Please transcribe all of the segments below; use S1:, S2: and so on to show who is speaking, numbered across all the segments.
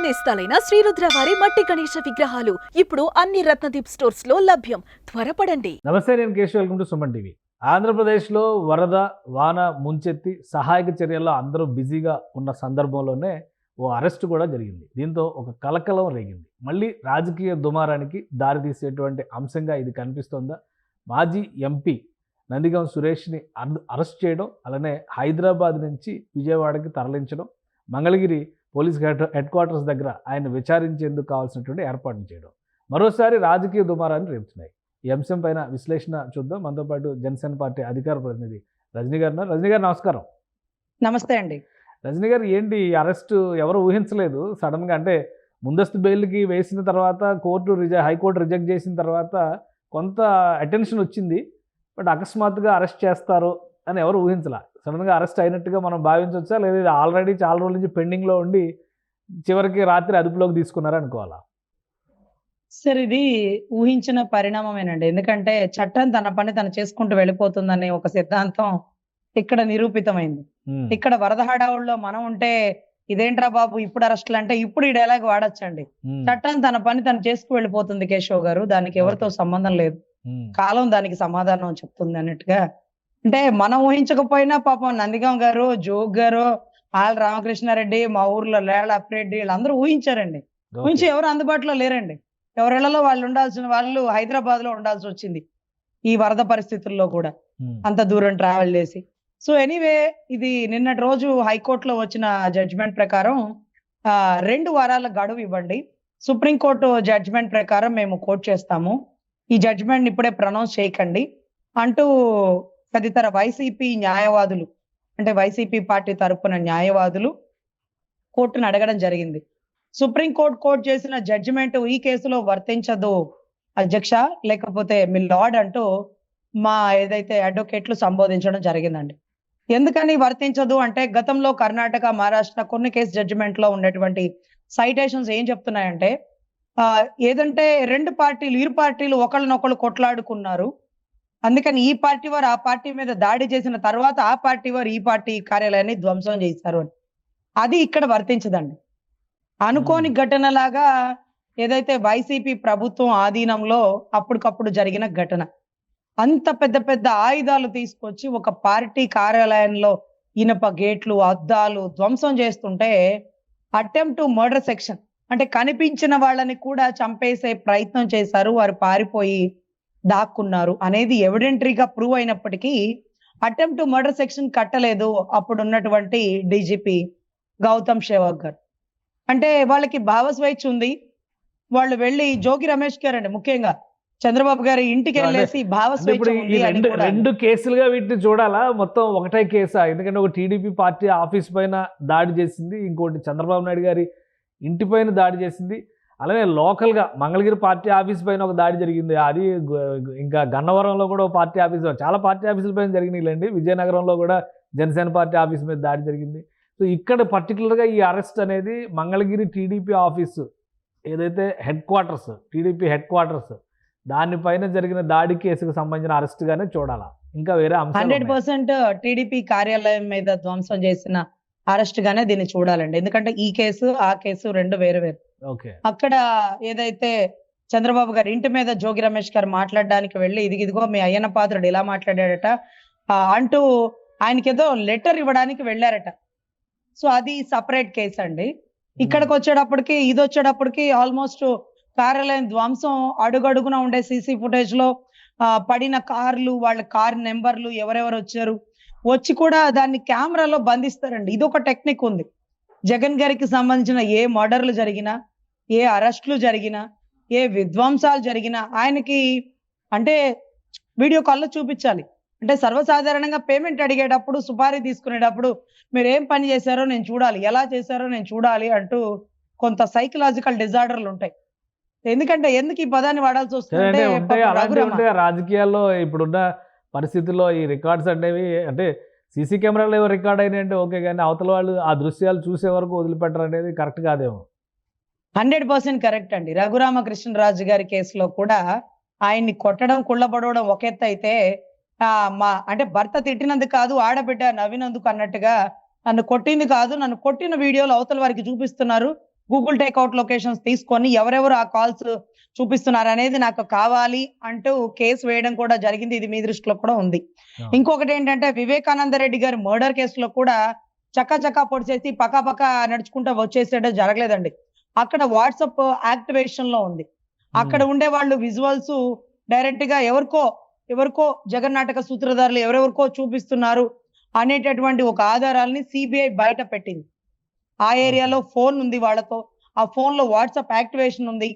S1: నేస్తాలైన శ్రీరుద్ర వారి మట్టి గణేశ విగ్రహాలు ఇప్పుడు అన్ని రత్నదీప్ స్టోర్స్ లో లభ్యం. త్వరపడండి.
S2: నమస్తే, నేను Keshav. Welcome to Suman TV. ఆంధ్రప్రదేశ్లో వరద, వాన ముంచెత్తి సహాయక చర్యల్లో అందరూ బిజీగా ఉన్న సందర్భంలోనే ఓ అరెస్ట్ కూడా జరిగింది. దీంతో ఒక కలకలం రేగింది. మళ్ళీ రాజకీయ దుమారానికి దారితీసేటువంటి అంశంగా ఇది కనిపిస్తోందా? మాజీ ఎంపీ నందిగం సురేష్ని అరెస్ట్ చేయడం, అలానే హైదరాబాద్ నుంచి విజయవాడకి తరలించడం, మంగళగిరి పోలీస్ హెడ్ క్వార్టర్స్ దగ్గర ఆయన విచారించేందుకు కావాల్సినటువంటి ఏర్పాట్లు చేయడం మరోసారి రాజకీయ దుమారాన్ని రేపుతున్నాయి. ఈ అంశం పైన విశ్లేషణ చూద్దాం. మనతో పాటు జనసేన పార్టీ అధికార ప్రతినిధి రజనీ గారు ఉన్నారు. రజనీ గారు నమస్కారం.
S3: నమస్తే అండి.
S2: రజనీ గారు, ఏంటి అరెస్టు? ఎవరు ఊహించలేదు సడన్గా. అంటే ముందస్తు బెయిల్కి వేసిన తర్వాత హైకోర్టు రిజెక్ట్ చేసిన తర్వాత కొంత అటెన్షన్ వచ్చింది. బట్ అకస్మాత్తుగా అరెస్ట్ చేస్తారు అని ఎవరు ఊహించలా. సడన్గా అరెస్ట్ అయినట్టుగా మనం భావించవచ్చా, లేదా ఇది ఆల్రెడీ చాలా రోజుల నుంచి పెండింగ్లో ఉండి చివరికి రాత్రి అదుపులోకి తీసుకున్నారా అనుకోవాలా?
S3: సార్, ఇది ఊహించిన పరిణామమేనండి. ఎందుకంటే చట్టం తన పని తను చేసుకుంటూ వెళ్ళిపోతుందనే ఒక సిద్ధాంతం ఇక్కడ నిరూపితమైంది. ఇక్కడ వరద హడావుల్లో మనం ఉంటే ఇదేంట్రా బాబు ఇప్పుడు అరెస్టులు అంటే ఇప్పుడు ఈ డైలాగ్ వాడచ్చండి. చట్టం తన పని తను చేసుకు వెళ్ళిపోతుంది కేశవ్ గారు, దానికి ఎవరితో సంబంధం లేదు, కాలం దానికి సమాధానం చెప్తుంది అన్నట్టుగా. అంటే మనం ఊహించకపోయినా పాపం నందిగం గారు, జోగ్ గారు, ఆల్ రామకృష్ణారెడ్డి, మా ఊర్లో లేళ అప్పిరెడ్డి, వీళ్ళందరూ ఊహించారండి. ఊహించి ఎవరు అందుబాటులో లేరండి. ఎవరిళ్లలో వాళ్ళు ఉండాల్సిన వాళ్ళు హైదరాబాద్ లో ఉండాల్సి వచ్చింది ఈ వరద పరిస్థితుల్లో కూడా, అంత దూరం ట్రావెల్ చేసి. సో ఎనీవే, ఇది నిన్నటి రోజు హైకోర్టులో వచ్చిన జడ్జిమెంట్ ప్రకారం 2 వారాల గడువు ఇవ్వండి, సుప్రీంకోర్టు జడ్జిమెంట్ ప్రకారం మేము కోర్టు చేస్తాము, ఈ జడ్జిమెంట్ ఇప్పుడే ప్రొనౌన్స్ చేయకండి అంటూ తదితర వైసీపీ న్యాయవాదులు, అంటే వైసీపీ పార్టీ తరపున న్యాయవాదులు కోర్టును అడగడం జరిగింది. సుప్రీంకోర్టు కోర్టు చేసిన జడ్జిమెంట్ ఈ కేసులో వర్తించదు అధ్యక్ష, లేకపోతే మీ లార్డ్ అంటూ మా ఏదైతే అడ్వకేట్లు సంబోధించడం జరిగిందండి. ఎందుకని వర్తించదు అంటే, గతంలో కర్ణాటక, మహారాష్ట్ర కొన్ని కేసు జడ్జిమెంట్ లో ఉన్నటువంటి సైటేషన్స్ ఏం చెప్తున్నాయంటే, ఏదంటే ఇరు పార్టీలు ఒకళ్ళనొకళ్ళు కొట్లాడుకున్నారు, అందుకని ఈ పార్టీ వారు ఆ పార్టీ మీద దాడి చేసిన తర్వాత ఆ పార్టీ వారు ఈ పార్టీ కార్యాలయాన్ని ధ్వంసం చేశారు అని. అది ఇక్కడ వర్తించదండి. అనుకోని ఘటనలాగా ఏదైతే వైసీపీ ప్రభుత్వం ఆధీనంలో అప్పటికప్పుడు జరిగిన ఘటన, అంత పెద్ద పెద్ద ఆయుధాలు తీసుకొచ్చి ఒక పార్టీ కార్యాలయంలో ఇనప గేట్లు, అద్దాలు ధ్వంసం చేస్తుంటే అటెంప్ట్ టు మర్డర్ సెక్షన్, అంటే కనిపించిన వాళ్ళని కూడా చంపేసే ప్రయత్నం చేశారు, వారు పారిపోయి దాక్కున్నారు అనేది ఎవిడెంటరీగా ప్రూవ్ అయినప్పటికీ అటెంప్ట్ టు మర్డర్ సెక్షన్ కట్టలేదు అప్పుడు ఉన్నటువంటి డీజీపీ గౌతమ్ షేవాగ్ గారు. అంటే వాళ్ళకి భావ స్వేచ్ఛ ఉంది. వాళ్ళు వెళ్ళి జోగి రమేష్ గారు అండి, ముఖ్యంగా చంద్రబాబు గారి ఇంటికి వెళ్ళేసి భావ స్వేచ్ఛ ఉంది అని కూడా.
S2: 2 కేసులుగా వీటిని చూడాలా? మొత్తం ఒకటే కేసా? ఎందుకంటే ఒక టీడీపీ పార్టీ ఆఫీస్ పైన దాడి చేసింది, ఇంకోటి చంద్రబాబు నాయుడు గారి ఇంటి పైన దాడి చేసింది, అలాగే లోకల్గా మంగళగిరి పార్టీ ఆఫీస్ పైన ఒక దాడి జరిగింది, అది ఇంకా గన్నవరంలో కూడా ఒక పార్టీ ఆఫీస్, చాలా పార్టీ ఆఫీసుల పైన జరిగినాయిలేండి. విజయనగరంలో కూడా జనసేన పార్టీ ఆఫీస్ మీద దాడి జరిగింది. సో ఇక్కడ పర్టికులర్గా ఈ అరెస్ట్ అనేది మంగళగిరి టీడీపీ ఆఫీసు ఏదైతే టీడీపీ హెడ్ క్వార్టర్స్ దానిపైన జరిగిన దాడి కేసుకు సంబంధించిన అరెస్ట్గానే చూడాలా? ఇంకా వేరే
S3: 100% టీడీపీ కార్యాలయం మీద ధ్వంసం చేసిన అరెస్ట్ గానే దీన్ని చూడాలండి. ఎందుకంటే ఈ కేసు ఆ కేసు 2 వేరు వేరు. అక్కడ ఏదైతే చంద్రబాబు గారి ఇంటి మీద జోగి రమేష్ గారు మాట్లాడడానికి వెళ్ళి ఇదిగో మీ అయ్యన్న పాత్రుడు ఇలా మాట్లాడాడట అంటూ ఆయనకి ఏదో లెటర్ ఇవ్వడానికి వెళ్ళారట. సో అది సపరేట్ కేసు అండి. ఇక్కడికి వచ్చేటప్పటికి ఇది వచ్చేటప్పటికి ఆల్మోస్ట్ కార్యాలయం ధ్వంసం, అడుగడుగున ఉండే సీసీ ఫుటేజ్ లో పడిన కార్లు, వాళ్ళ కార్ నెంబర్లు, ఎవరెవరు వచ్చి కూడా దాన్ని కెమెరాలో బంధిస్తారండి. ఇది ఒక టెక్నిక్ ఉంది. జగన్ గారికి సంబంధించిన ఏ మర్డర్లు జరిగినా, ఏ అరెస్టులు జరిగినా, ఏ విధ్వంసాలు జరిగినా ఆయనకి అంటే వీడియో కాల్లో చూపించాలి. అంటే సర్వసాధారణంగా పేమెంట్ అడిగేటప్పుడు, సుపారీ తీసుకునేటప్పుడు మీరు ఏం పని చేశారో నేను చూడాలి, ఎలా చేశారో నేను చూడాలి అంటూ కొంత సైకలాజికల్ డిజార్డర్లు ఉంటాయి. ఎందుకంటే ఎందుకు ఈ పదాన్ని వాడాల్సి వస్తుంది?
S2: రాజకీయాల్లో ఇప్పుడున్న పరిస్థితుల్లో ఈ రికార్డ్స్ అనేవి, అంటే సీసీ కెమెరాలు ఏవో రికార్డ్ అయినాయంటే ఓకే, కానీ అవతల వాళ్ళు ఆ దృశ్యాలు చూసే వరకు వదిలిపెట్టరు అనేది కరెక్ట్ కాదేమో.
S3: 100% కరెక్ట్ అండి. రఘురామకృష్ణరాజు గారి కేసులో కూడా ఆయన్ని కొట్టడం, కుళ్ళబడవడం ఒక ఎత్తు అయితే, అంటే భర్త తిట్టినందుకు కాదు, ఆడబిడ్డ నవ్వినందుకు అన్నట్టుగా నన్ను కొట్టింది కాదు, నన్ను కొట్టిన వీడియోలు అవతల వారికి చూపిస్తున్నారు, గూగుల్ టేక్అవుట్ లొకేషన్స్ తీసుకొని ఎవరెవరు ఆ కాల్స్ చూపిస్తున్నారు అనేది నాకు కావాలి అంటూ కేసు వేయడం కూడా జరిగింది. ఇది మీ దృష్టిలో కూడా ఉంది. ఇంకొకటి ఏంటంటే వివేకానంద రెడ్డి గారి మర్డర్ కేసులో కూడా చకా పొడిచేసి పకాపకా నడుచుకుంటూ వచ్చేసేయడం జరగలేదండి. అక్కడ వాట్సాప్ యాక్టివేషన్ లో ఉంది. అక్కడ ఉండే వాళ్ళు విజువల్స్ డైరెక్ట్ గా ఎవరికో జగన్నాటక సూత్రధారులు ఎవరెవరికో చూపిస్తున్నారు అనేటటువంటి ఒక ఆధారాలని సిబిఐ బయట పెట్టింది. ఆ ఏరియాలో ఫోన్ ఉంది వాళ్ళతో. ఆ ఫోన్ లో వాట్సాప్ యాక్టివేషన్ ఉంది.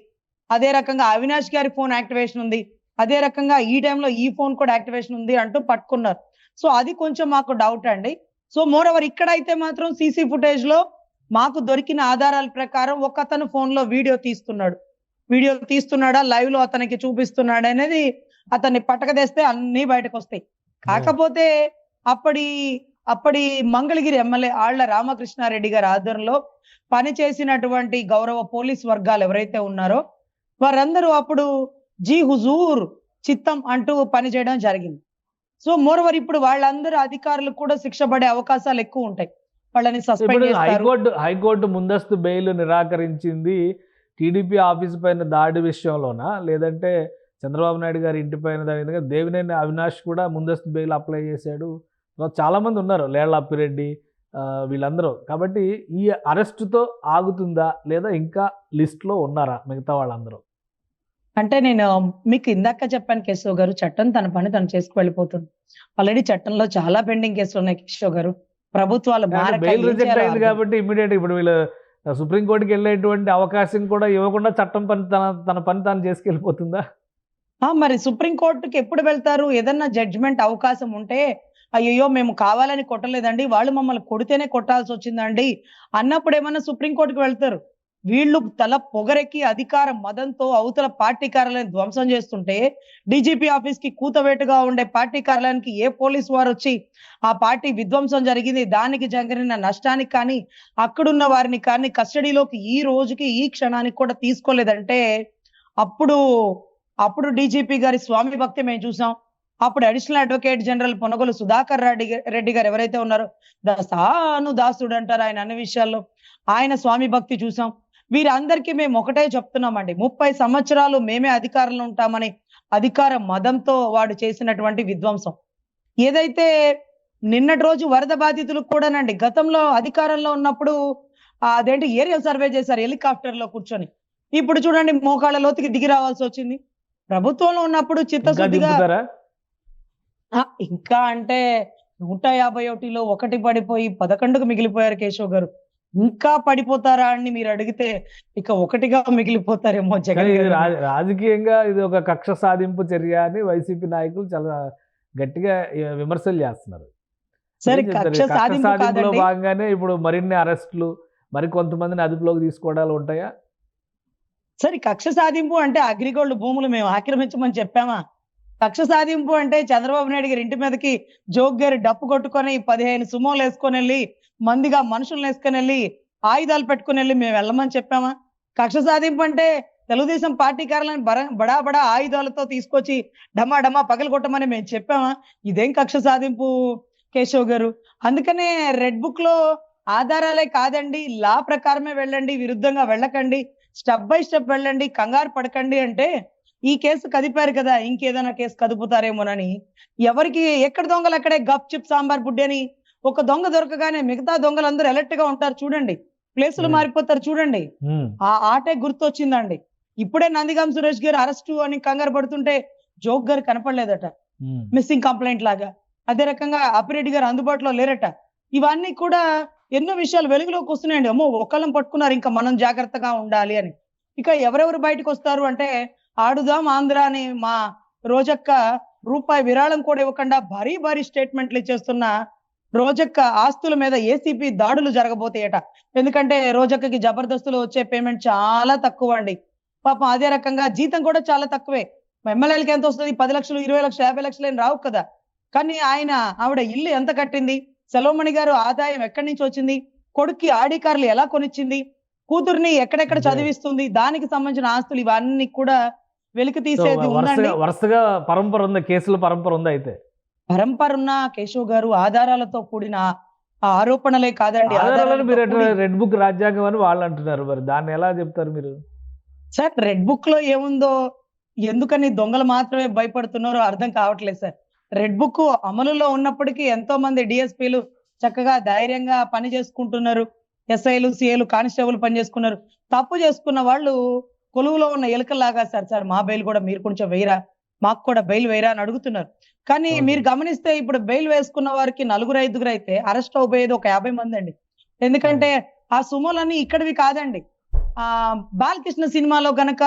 S3: అదే రకంగా అవినాష్ గారి ఫోన్ యాక్టివేషన్ ఉంది. అదే రకంగా ఈ టైంలో ఈ ఫోన్ కూడా యాక్టివేషన్ ఉంది అంటూ పట్టుకున్నారు. సో అది కొంచెం మాకు డౌట్ అండి. సో మోర్ ఓవర్ ఇక్కడైతే మాత్రం సీసీ ఫుటేజ్ లో మాకు దొరికిన ఆధారాల ప్రకారం ఒక అతను ఫోన్ లో వీడియో తీస్తున్నాడా లైవ్ లో అతనికి చూపిస్తున్నాడు అనేది అతన్ని పట్టకదేస్తే అన్ని బయటకు వస్తాయి. కాకపోతే అప్పటి మంగళగిరి ఎమ్మెల్యే ఆళ్ల రామకృష్ణారెడ్డి గారి ఆధ్వర్యంలో పనిచేసినటువంటి గౌరవ పోలీస్ వర్గాలు ఎవరైతే ఉన్నారో వారందరూ అప్పుడు జీ హుజూర్ చిత్తం అంటూ పనిచేయడం జరిగింది. సో మోర్ ఓవర్ ఇప్పుడు వాళ్ళందరూ అధికారులు కూడా శిక్ష పడే అవకాశాలు ఎక్కువ ఉంటాయి. వాళ్ళని సస్పెండ్ చేస్తారు.
S2: హైకోర్టు ముందస్తు బెయిల్ నిరాకరించింది టీడీపీ ఆఫీస్ పైన దాడి విషయంలోనా, లేదంటే చంద్రబాబు నాయుడు గారి ఇంటి పైన దాడి? దేవినేని అవినాష్ కూడా ముందస్తు బెయిల్ అప్లై చేశాడు. చాలా మంది ఉన్నారు, లేళ్ల అప్పిరెడ్డి వీళ్ళందరూ. కాబట్టి ఈ అరెస్టుతో ఆగుతుందా లేదా ఇంకా లిస్ట్లో ఉన్నారా మిగతా వాళ్ళందరూ?
S3: అంటే నేను మీకు ఇందాక చెప్పాను కేశవ్ గారు, చట్టం తన పని తను చేసుకు వెళ్ళిపోతుంది. ఆల్రెడీ చట్టంలో చాలా పెండింగ్ కేసులు ఉన్నాయి కేశవ్ గారు. ప్రభుత్వాలు
S2: బెయిల్ రిజెక్ట్ అయింది కాబట్టి ఇమీడియట్ ఇప్పుడు వీళ్ళు సుప్రీంకోర్టుకి వెళ్ళేటువంటి అవకాశం కూడా ఇవ్వకుండా చట్టం తన పని తాను చేసుకెళ్ళిపోతుందా?
S3: మరి సుప్రీంకోర్టుకి ఎప్పుడు వెళ్తారు? ఏదన్నా జడ్జిమెంట్ అవకాశం ఉంటే అయ్యో మేము కావాలని కొట్టలేదండి, వాళ్ళు మమ్మల్ని కొడితేనే కొట్టాల్సి వచ్చిందండి అన్నప్పుడు ఏమన్నా సుప్రీంకోర్టుకి వెళ్తారు. వీళ్ళు తల పొగరెక్కి అధికార మదంతో అవతల పార్టీ కార్యాలయాన్ని ధ్వంసం చేస్తుంటే డీజీపీ ఆఫీస్ కి కూతవేటుగా ఉండే పార్టీ కార్యాలయానికి ఏ పోలీసు వారు వచ్చి ఆ పార్టీ విధ్వంసం జరిగింది దానికి జరిగిన నష్టానికి కానీ అక్కడున్న వారిని కానీ కస్టడీలోకి ఈ రోజుకి ఈ క్షణానికి కూడా తీసుకోలేదంటే అప్పుడు డీజీపీ గారి స్వామి భక్తి మేము చూసాం. అప్పుడు additional advocate general Ponagolu Sudhakar Reddy గారు ఎవరైతే ఉన్నారో దాసుడు అంటారు ఆయన అన్ని విషయాల్లో, ఆయన స్వామి భక్తి చూసాం. వీరందరికీ మేము ఒకటే చెప్తున్నామండి, 30 సంవత్సరాలు మేమే అధికారంలో ఉంటామని అధికార మదంతో వాడు చేసినటువంటి విధ్వంసం ఏదైతే నిన్నటి రోజు వరద బాధితులు కూడానండి గతంలో అధికారంలో ఉన్నప్పుడు అదేంటి ఏరియల్ సర్వే చేశారు హెలికాప్టర్ లో కూర్చొని. ఇప్పుడు చూడండి మోకాళ్ళ లోతుకి దిగి రావాల్సి వచ్చింది. ప్రభుత్వంలో ఉన్నప్పుడు చిత్తశుద్ధిగా ఇంకా అంటే 151లో 1 పడిపోయి 11కు మిగిలిపోయారు కేశవ్ గారు. ఇంకా పడిపోతారా అని మీరు అడిగితే ఇక 1గా మిగిలిపోతారేమో జగన్.
S2: రాజకీయంగా ఇది ఒక కక్ష సాధింపు చర్య అని వైసీపీ నాయకులు చాలా గట్టిగా విమర్శలు చేస్తున్నారు.
S3: సరే కక్ష
S2: సాధింపులో భాగంగానే ఇప్పుడు మరిన్ని అరెస్టులు మరి కొంతమందిని అదుపులోకి తీసుకోవడాలు ఉంటాయా?
S3: సరే కక్ష సాధింపు అంటే అగ్రిగోల్డ్ భూములు మేము ఆక్రమించమని చెప్పామా? కక్ష సాధింపు అంటే చంద్రబాబు నాయుడు గారి ఇంటి మీదకి జోగ్ గారి డప్పు కొట్టుకొని 15 సుమోలు వేసుకొని వెళ్ళి మందిగా మనుషులను వేసుకొని వెళ్ళి ఆయుధాలు పెట్టుకుని వెళ్ళి మేము వెళ్ళమని చెప్పామా? కక్ష సాధింపు అంటే తెలుగుదేశం పార్టీ కార్యాలయాన్ని బడా ఆయుధాలతో తీసుకొచ్చి డమా పగలు కొట్టమని మేము చెప్పామా? ఇదేం కక్ష సాధింపు కేశవ్ గారు? అందుకనే రెడ్ బుక్ లో ఆధారాలే కాదండి, లా ప్రకారమే వెళ్ళండి, విరుద్ధంగా వెళ్ళకండి, స్టెప్ బై స్టెప్ వెళ్ళండి, కంగారు పడకండి అంటే ఈ కేసు కదిపారు కదా, ఇంకేదైనా కేసు కదుపుతారేమోనని. ఎవరికి ఎక్కడ దొంగలు అక్కడే గప్ చిప్ సాంబార్ బుడ్డి అని ఒక దొంగ దొరకగానే మిగతా దొంగలందరూ అలర్ట్ గా ఉంటారు చూడండి, ప్లేసులు మారిపోతారు చూడండి. ఆ ఆటే గుర్తొచ్చిందండి. ఇప్పుడే నందిగాం సురేష్ గారు అరెస్టు అని కంగారు పడుతుంటే జోగ్ గారు కనపడలేదట, మిస్సింగ్ కంప్లైంట్ లాగా. అదే రకంగా అప్పిరెడ్డి గారు అందుబాటులో లేరట. ఇవన్నీ కూడా ఎన్నో విషయాలు వెలుగులోకి వస్తున్నాయండి. అమ్మో ఒకళ్ళం పట్టుకున్నారు, ఇంకా మనం జాగ్రత్తగా ఉండాలి అని. ఇక ఎవరెవరు బయటకు వస్తారు అంటే ఆడుదాం ఆంధ్ర అని మా రోజక్క రూపాయి విరాళం కూడా ఇవ్వకుండా భారీ స్టేట్మెంట్లు ఇచ్చేస్తున్న రోజక్క ఆస్తుల మీద ఏసీపీ దాడులు జరగబోతాయట. ఎందుకంటే రోజక్కకి జబర్దస్తులు వచ్చే పేమెంట్ చాలా తక్కువ అండి పాపం. అదే రకంగా జీతం కూడా చాలా తక్కువే. ఎమ్మెల్యేలకి ఎంత వస్తుంది? 10 లక్షలు 20 లక్షలు 50 లక్షలు ఏం రావు కదా. కానీ ఆవిడ ఇల్లు ఎంత కట్టింది, సెలవుమణి గారు ఆదాయం ఎక్కడి నుంచి వచ్చింది, కొడుక్కి ఆడి కార్లు ఎలా కొనిచ్చింది, కూతుర్ని ఎక్కడెక్కడ చదివిస్తుంది, దానికి సంబంధించిన ఆస్తులు ఇవన్నీ కూడా వెలికి తీసేది ఉందండి.
S2: వరుసగా పరంపర ఉంది, కేసుల పరంపర ఉంది. అయితే
S3: పరంపర ఉన్న కేశవ్ గారు ఆధారాలతో కూడిన ఆ ఆరోపణలే కాదండి,
S2: ఆధారాలను మీరు
S3: ఆధారాలతో కూడి.
S2: రెడ్ బుక్ రాజ్యాంగం అని వాళ్ళు అంటున్నారు. మరి దాన్ని ఎలా చెప్తారు మీరు?
S3: సార్ రెడ్ బుక్ లో ఏముందో, ఎందుకని దొంగలు మాత్రమే భయపడుతున్నారో అర్థం కావట్లేదు సార్. రెడ్ బుక్ అమలులో ఉన్నప్పటికీ ఎంతో మంది డిఎస్పీలు చక్కగా ధైర్యంగా పని చేసుకుంటున్నారు. ఎస్ఐలు, సిఐలు, కానిస్టేబుల్ పని చేసుకున్నారు. తప్పు చేసుకున్న వాళ్ళు కొలువులో ఉన్న ఎలుకల్లాగా సార్ మా బెయిల్ కూడా మీరు కొంచెం వేయరా, మాకు కూడా బెయిల్ వేయరా అని అడుగుతున్నారు. కానీ
S2: ఓకే.
S3: మీరు గమనిస్తే ఇప్పుడు బెయిల్ వేసుకున్న వారికి 4, 5 అయితే అరెస్ట్ అయిపోయేది ఒక 50 మంది అండి. ఎందుకంటే ఆ సుమోలన్నీ ఇక్కడివి కాదండి. ఆ బాలకృష్ణ సినిమాలో గనక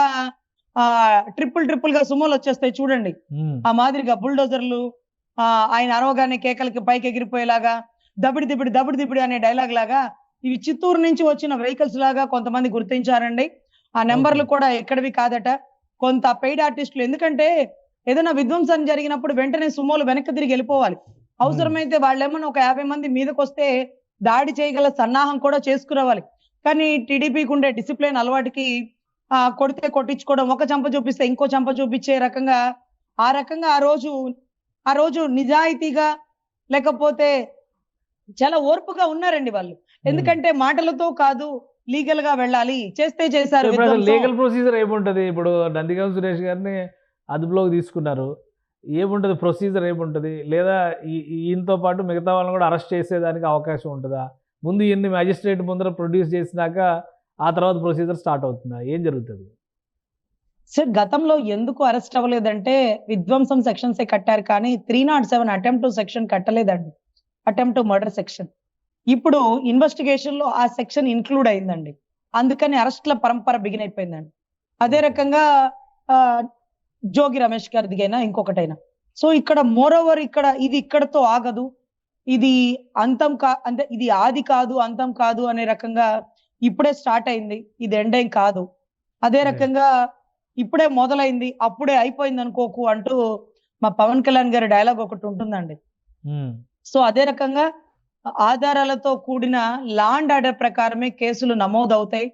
S3: ట్రిపుల్ గా సుమోలు వచ్చేస్తాయి చూడండి.
S2: ఉమ్.
S3: ఆ మాదిరిగా బుల్డోజర్లు ఆయన అరవగానే కేకలకి పైకి ఎగిరిపోయేలాగా, దబిడి దిబిడి అనే డైలాగ్ లాగా ఇవి చిత్తూరు నుంచి వచ్చిన వెహికల్స్ లాగా కొంతమంది గుర్తించారండి. ఆ నెంబర్లు
S2: ఓకే.
S3: కూడా ఎక్కడివి కాదట. కొంత పెయిడ్ ఆర్టిస్టులు, ఎందుకంటే ఏదైనా విధ్వంసం జరిగినప్పుడు వెంటనే సుమోలు వెనక్కి తిరిగి వెళ్ళిపోవాలి. అవసరమైతే వాళ్ళేమన్నా ఒక 50 మంది మీదకొస్తే దాడి చేయగల సన్నాహం కూడా చేసుకురావాలి. కానీ టీడీపీకి ఉండే డిసిప్లిన్ అలవాటుకి కొడితే కొట్టించుకోవడం, ఒక చంప చూపిస్తే ఇంకో చంప చూపించే రకంగా ఆ రోజు నిజాయితీగా, లేకపోతే చాలా ఓర్పుగా ఉన్నారండి వాళ్ళు. ఎందుకంటే మాటలతో కాదు, లీగల్ గా వెళ్ళాలి, చేస్తే చేశారు
S2: ఇప్పుడు అసలు
S3: విధ్వంసం.
S2: లీగల్ ప్రొసీజర్ ఏముంటది? ఇప్పుడు నందిగం సురేష్ గారిని అదుపులోకి తీసుకున్నారు. ఏముంటది ప్రొసీజర్ ఏముంటది? లేదా ఈయనతో పాటు మిగతా వాళ్ళని కూడా అరెస్ట్ చేసేదానికి అవకాశం ఉంటుందా? ముందు ఈయన్ని మ్యాజిస్ట్రేట్ ముందర ప్రొడ్యూస్ చేసినాక ఆ తర్వాత ప్రొసీజర్ స్టార్ట్ అవుతుందా? ఏం జరుగుతుంది?
S3: సార్ గతంలో ఎందుకు అరెస్ట్ అవ్వలేదంటే విధ్వంసం సెక్షన్సే కట్టారు, కానీ 307 అటెంప్ట్ టు సెక్షన్ కట్టలేదండి. Attempt to murder section. ఇప్పుడు ఇన్వెస్టిగేషన్ లో ఆ సెక్షన్ ఇన్క్లూడ్ అయిందండి. అందుకని అరెస్ట్ల పరంపర బిగిన్ అయిపోయిందండి. అదే రకంగా ఆ, జోగి రమేష్ గారిదిగైనా ఇంకొకటైనా. సో ఇక్కడ మోరోవర్ ఇది ఇక్కడతో ఆగదు, ఇది అంటే ఇది ఆది కాదు, అంతం కాదు అనే రకంగా ఇప్పుడే స్టార్ట్ అయింది, ఇది ఎండ్ ఏం కాదు. అదే రకంగా ఇప్పుడే మొదలైంది, అప్పుడే అయిపోయింది అనుకోకు అంటూ మా పవన్ కళ్యాణ్ గారి డైలాగ్ ఒకటి ఉంటుందండి.
S2: ఉమ్.
S3: సో అదే రకంగా ఆధారాలతో కూడిన లా అండ్ ఆర్డర్ ప్రకారమే కేసులు నమోదవుతాయి.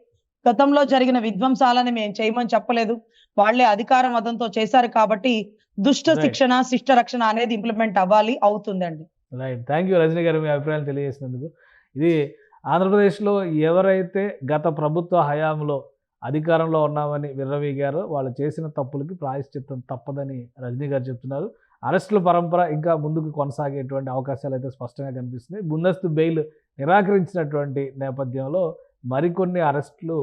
S3: గతంలో జరిగిన విధ్వంసాలని మేము చేయమని చెప్పలేదు, వాళ్ళే అధికార మదంతో చేశారు కాబట్టి దుష్ట
S2: Right.
S3: శిక్షణ, శిష్ట రక్షణ అనేది ఇంప్లిమెంట్ అవుతుందండి.
S2: రైట్. థ్యాంక్ యూ రజనీ గారు, మీ అభిప్రాయాలు తెలియజేసినందుకు. ఇది ఆంధ్రప్రదేశ్లో ఎవరైతే గత ప్రభుత్వ హయాంలో అధికారంలో ఉన్నామని విర్రవీగారో వాళ్ళు చేసిన తప్పులకి ప్రాయశ్చిత్తం తప్పదని రజనీ గారు చెప్తున్నారు. అరెస్టుల పరంపర ఇంకా ముందుకు కొనసాగేటువంటి అవకాశాలు అయితే స్పష్టంగా కనిపిస్తున్నాయి. ముందస్తు బెయిల్ నిరాకరించినటువంటి నేపథ్యంలో మరికొన్ని అరెస్టులు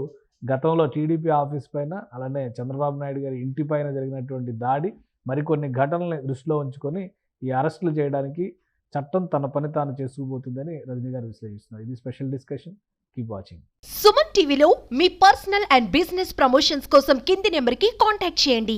S2: గతంలో టీడీపీ ఆఫీస్ పైన, అలానే చంద్రబాబు నాయుడు గారి ఇంటి పైన జరిగినటువంటి దాడి, మరికొన్ని ఘటనల్ని దృష్టిలో ఉంచుకొని ఈ అరెస్టులు చేయడానికి చట్టం తన పని తాను చేసుకుపోతుందని రజనీ గారు విశ్లేషిస్తున్నారు. ఇది special discussion. Keep watching.
S4: Suman టీవీలో మీ పర్సనల్ అండ్ బిజినెస్ ప్రమోషన్స్ కోసం కింది నెంబర్కి కాంటాక్ట్ చేయండి.